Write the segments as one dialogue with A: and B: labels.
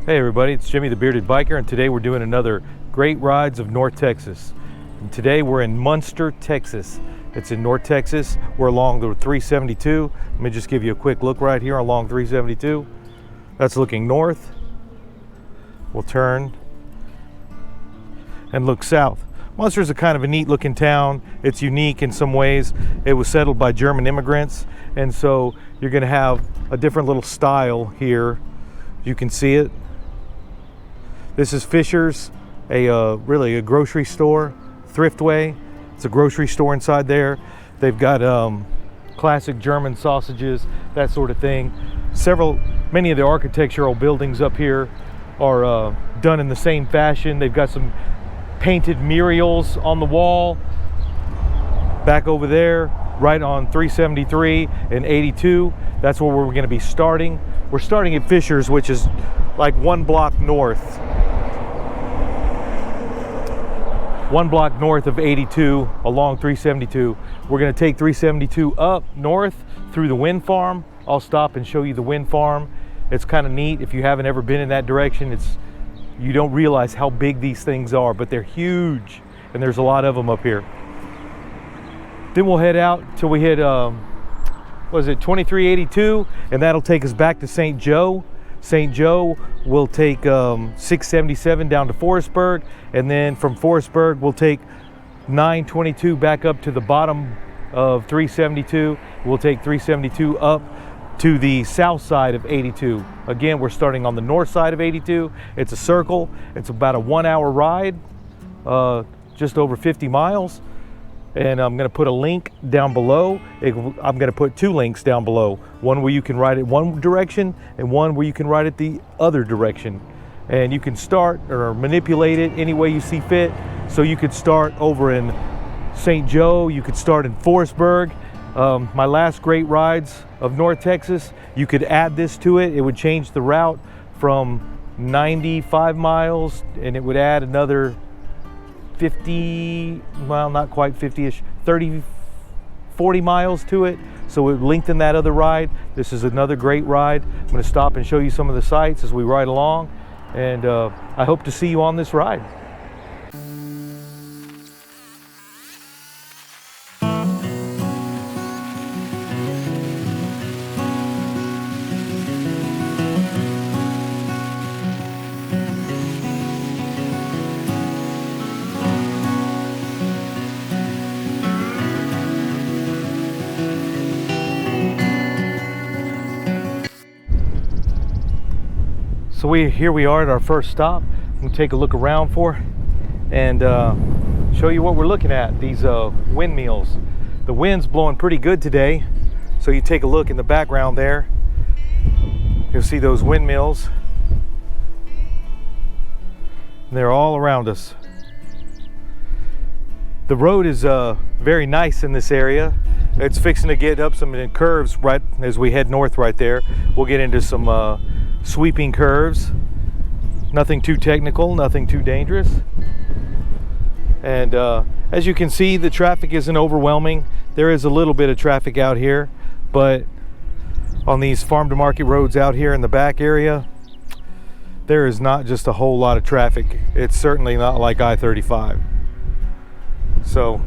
A: Hey everybody, it's Jimmy the Bearded Biker, and today we're doing another Great Rides of North Texas. And today we're in Muenster, Texas. It's in North Texas. We're along the 372. Let me just give you a quick look right here along 372. That's looking north. We'll turn and look south. Muenster's a kind of a neat looking town. It's unique in some ways. It was settled by German immigrants, and so you're going to have a different little style here. You can see it. This is Fisher's, really a grocery store, Thriftway. It's a grocery store inside there. They've got classic German sausages, that sort of thing. Many of the architectural buildings up here are done in the same fashion. They've got some painted murals on the wall. Back over there, right on 373 and 82, that's where we're going to be starting. We're starting at Fisher's, which is like one block north of 82 along 372. We're going to take 372 up north through the wind farm. I'll stop and show you the wind farm. It's kind of neat. If you haven't ever been in that direction, you don't realize how big these things are, but they're huge, and there's a lot of them up here. Then we'll head out till we hit 2382, and that'll take us back to St. Joe. St. Joe will take 677 down to Forestburg, and then from Forestburg we'll take 922 back up to the bottom of 372. We'll take 372 up to the south side of 82. Again, we're starting on the north side of 82. It's a circle. It's about a 1 hour ride, just over 50 miles. And I'm going to put a link down below. I'm going to put two links down below. One where you can ride it one direction and one where you can ride it the other direction. And you can start or manipulate it any way you see fit. So you could start over in St. Joe. You could start in Forestburg. My last Great Rides of North Texas, you could add this to it. It would change the route from 95 miles and it would add another 50, well, not quite 50-ish, 30, 40 miles to it. So it would lengthen that other ride. This is another great ride. I'm going to stop and show you some of the sights as we ride along. And I hope to see you on this ride. So here we are at our first stop. We'll take a look around and show you what we're looking at, these windmills. The wind's blowing pretty good today, so you take a look in the background there. You'll see those windmills. They're all around us. The road is very nice in this area. It's fixing to get up some curves right as we head north right there. We'll get into some sweeping curves. Nothing too technical, nothing too dangerous. And as you can see, the traffic isn't overwhelming. There is a little bit of traffic out here, but on these farm to market roads out here in the back area, there is not just a whole lot of traffic. It's certainly not like I-35. So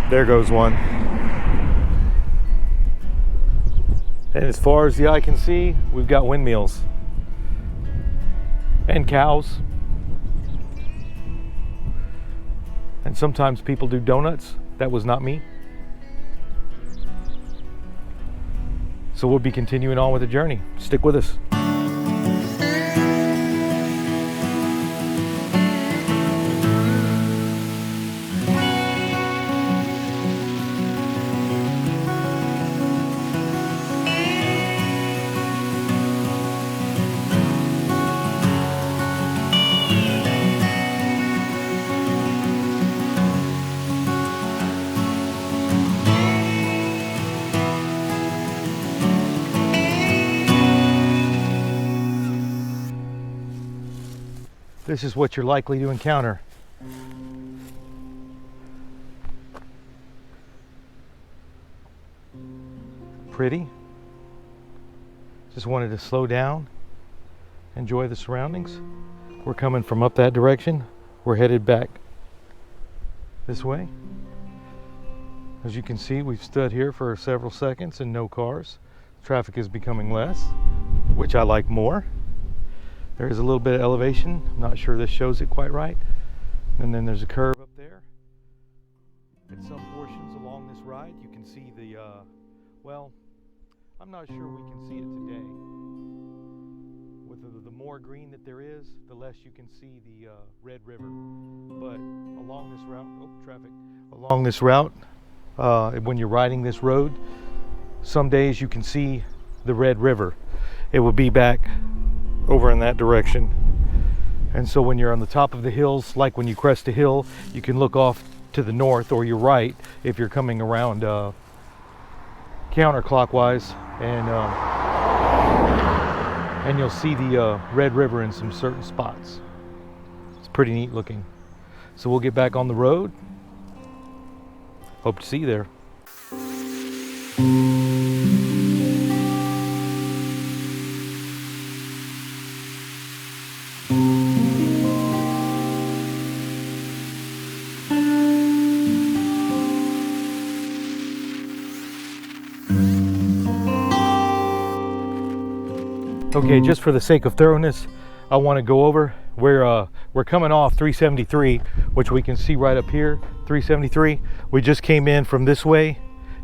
A: there goes one. And as far as the eye can see, we've got windmills and cows. And sometimes people do donuts. That was not me. So we'll be continuing on with the journey. Stick with us. This is what you're likely to encounter. Pretty. Just wanted to slow down, enjoy the surroundings. We're coming from up that direction. We're headed back this way. As you can see, we've stood here for several seconds and no cars. Traffic is becoming less, which I like more. There is a little bit of elevation. I'm not sure this shows it quite right. And then there's a curve up there. At some portions along this ride, you can see the, well, I'm not sure we can see it today. With the more green that there is, the less you can see the Red River. But along this route, along this route, when you're riding this road, some days you can see the Red River. It will be back over in that direction. And so when you're on the top of the hills, like when you crest a hill, you can look off to the north or your right if you're coming around counterclockwise, and you'll see the Red River in some certain spots. It's pretty neat looking. So we'll get back on the road. Hope to see you there. Okay, just for the sake of thoroughness, I want to go over where we're coming off 373, which we can see right up here, 373. We just came in from this way,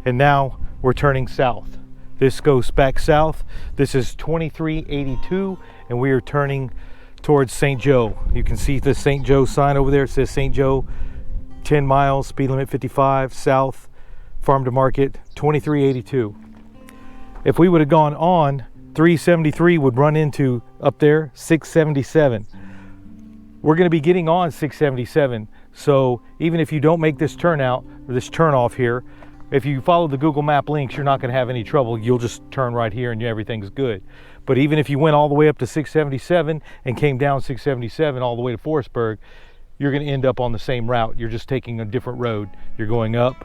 A: and now we're turning south. This goes back south. This is 2382, and we are turning towards St. Joe. You can see the St. Joe sign over there. It says St. Joe, 10 miles, speed limit 55, south, farm to market, 2382. If we would have gone on, 373 would run into up there 677. We're going to be getting on 677, so even if you don't make this turnout or this turn off here, if you follow the Google Map links, you're not going to have any trouble. You'll just turn right here and everything's good. But even if you went all the way up to 677 and came down 677 all the way to Forestburg, you're going to end up on the same route. You're just taking a different road. You're going up,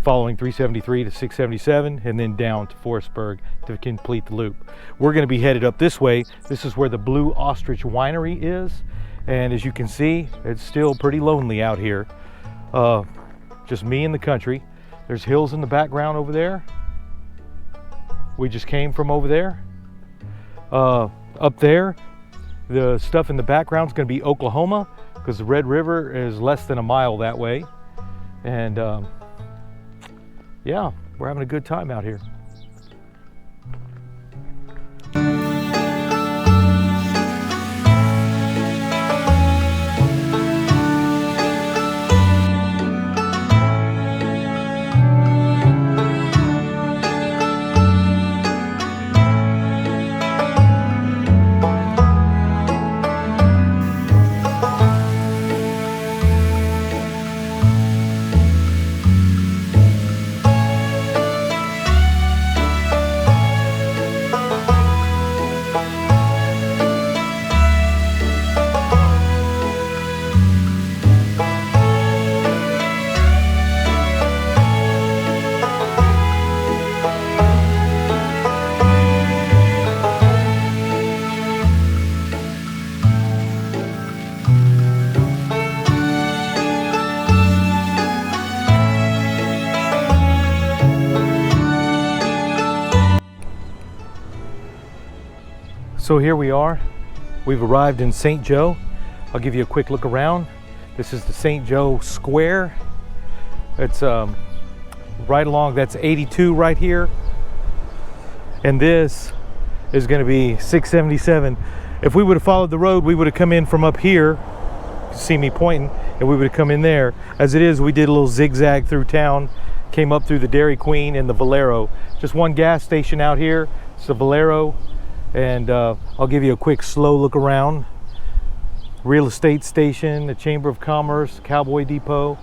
A: following 373 to 677, and then down to Forestburg to complete the loop. We're going to be headed up this way. This is where the Blue Ostrich Winery is, and as you can see, it's still pretty lonely out here. Just me and the country. There's hills in the background over there. We just came from over there. Up there, the stuff in the background is going to be Oklahoma, because the Red River is less than a mile that way. And yeah, we're having a good time out here. So here we are. We've arrived in St. Joe. I'll give you a quick look around. This is the St. Joe Square. It's right along, that's 82 right here. And this is going to be 677. If we would have followed the road, we would have come in from up here. You can see me pointing, and we would have come in there. As it is, we did a little zigzag through town, came up through the Dairy Queen and the Valero. Just one gas station out here. It's the Valero. And I'll give you a quick slow look around. Real estate station, the Chamber of Commerce, Cowboy Depot.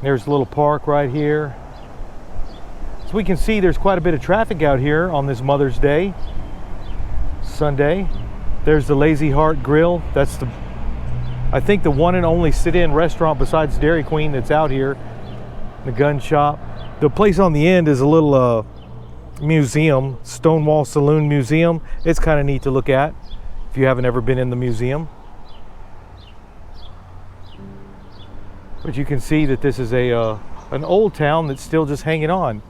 A: There's a little park right here. So we can see there's quite a bit of traffic out here on this Mother's Day, Sunday. There's the Lazy Heart Grill. That's the, I think, the one and only sit-in restaurant besides Dairy Queen that's out here. The gun shop. The place on the end is a little museum, Stonewall Saloon Museum. It's kind of neat to look at if you haven't ever been in the museum. But you can see that this is an old town that's still just hanging on.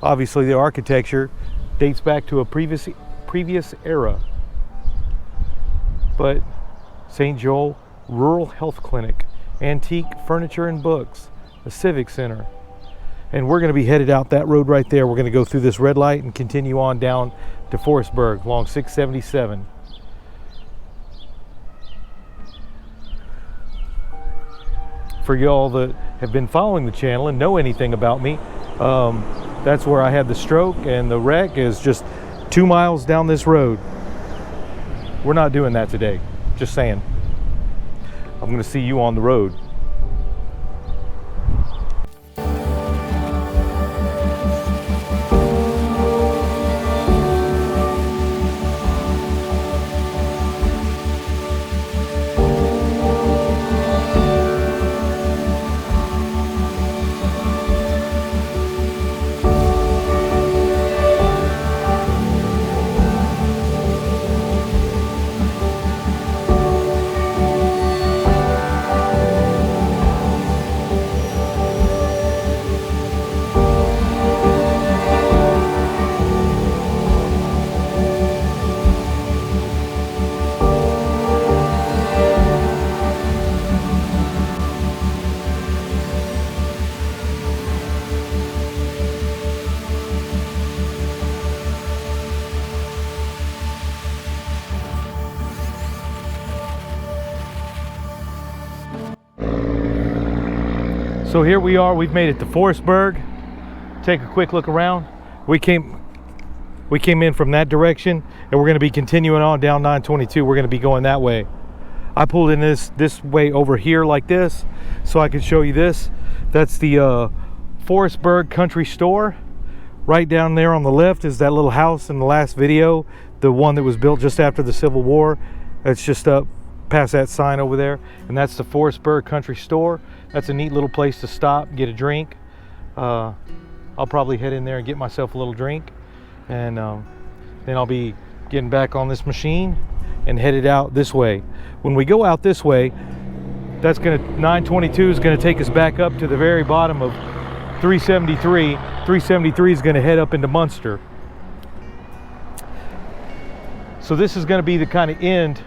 A: Obviously the architecture dates back to a previous era. But St. Joe Rural Health Clinic, antique furniture and books, a civic center. And we're going to be headed out that road right there. We're going to go through this red light and continue on down to Forestburg along 677. For y'all that have been following the channel and know anything about me, that's where I had the stroke, and the wreck is just 2 miles down this road. We're not doing that today, just saying. I'm going to see you on the road. So here we are, we've made it to Forestburg. Take a quick look around. We came in from that direction, and we're going to be continuing on down 922. We're going to be going that way. I pulled in this way over here like this so I can show you this. That's the Forestburg Country Store. Right down there on the left is that little house in the last video, the one that was built just after the Civil War. It's just up past that sign over there, and that's the Forestburg Country Store. That's a neat little place to stop, get a drink. I'll probably head in there and get myself a little drink, and then I'll be getting back on this machine and headed out this way. When we go out this way, that's gonna 922 is gonna take us back up to the very bottom of 373. 373 is gonna head up into Muenster. So this is gonna be the kind of end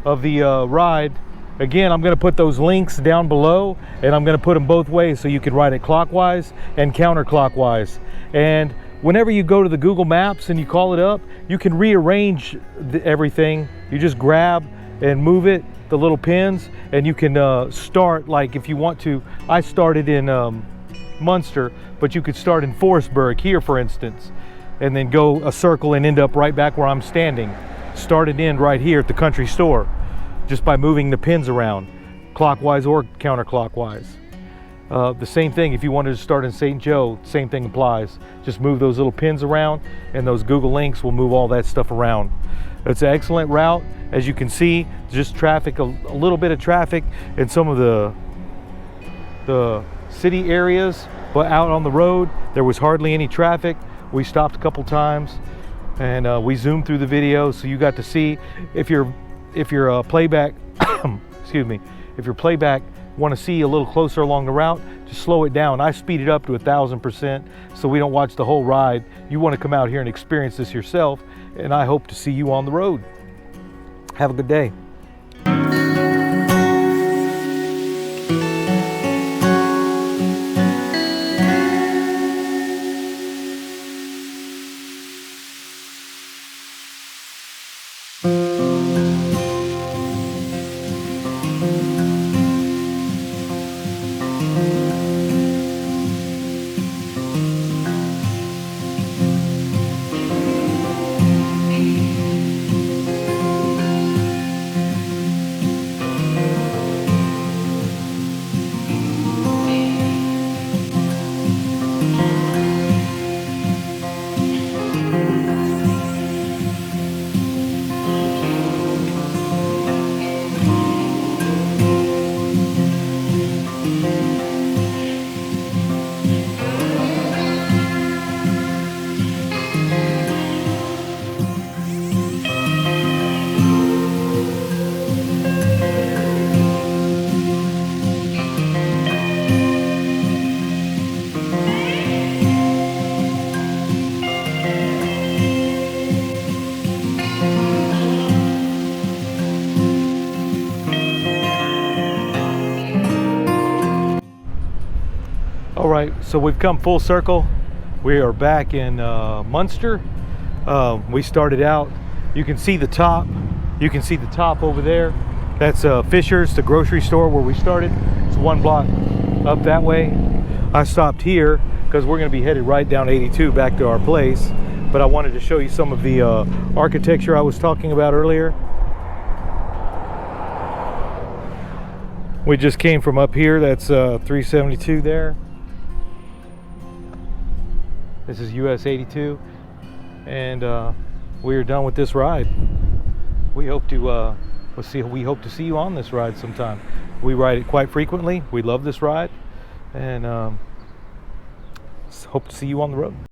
A: of the ride. Again, I'm going to put those links down below, and I'm going to put them both ways so you can ride it clockwise and counterclockwise. And whenever you go to the Google Maps and you call it up, you can rearrange everything. You just grab and move it, the little pins, and you can start, like if you want to. I started in Muenster, but you could start in Forestburg here, for instance, and then go a circle and end up right back where I'm standing. Start and end right here at the country store, just by moving the pins around, clockwise or counterclockwise. The same thing if you wanted to start in St. Joe, same thing applies. Just move those little pins around, and those Google links will move all that stuff around. It's an excellent route. As you can see, just traffic, a little bit of traffic in some of the city areas, but out on the road, there was hardly any traffic. We stopped a couple times, and we zoomed through the video, so you got to see. If your playback, excuse me, if your playback want to see a little closer along the route, just slow it down. I speed it up to 1000% so we don't watch the whole ride. You want to come out here and experience this yourself, and I hope to see you on the road. Have a good day. All right, so we've come full circle. We are back in Muenster. We started out, you can see the top. You can see the top over there. That's Fisher's, the grocery store where we started. It's 1 block up that way. I stopped here because we're going to be headed right down 82 back to our place. But I wanted to show you some of the architecture I was talking about earlier. We just came from up here. That's 372 there. This is US 82, and we are done with this ride. We hope to we hope to see you on this ride sometime. We ride it quite frequently. We love this ride, and hope to see you on the road.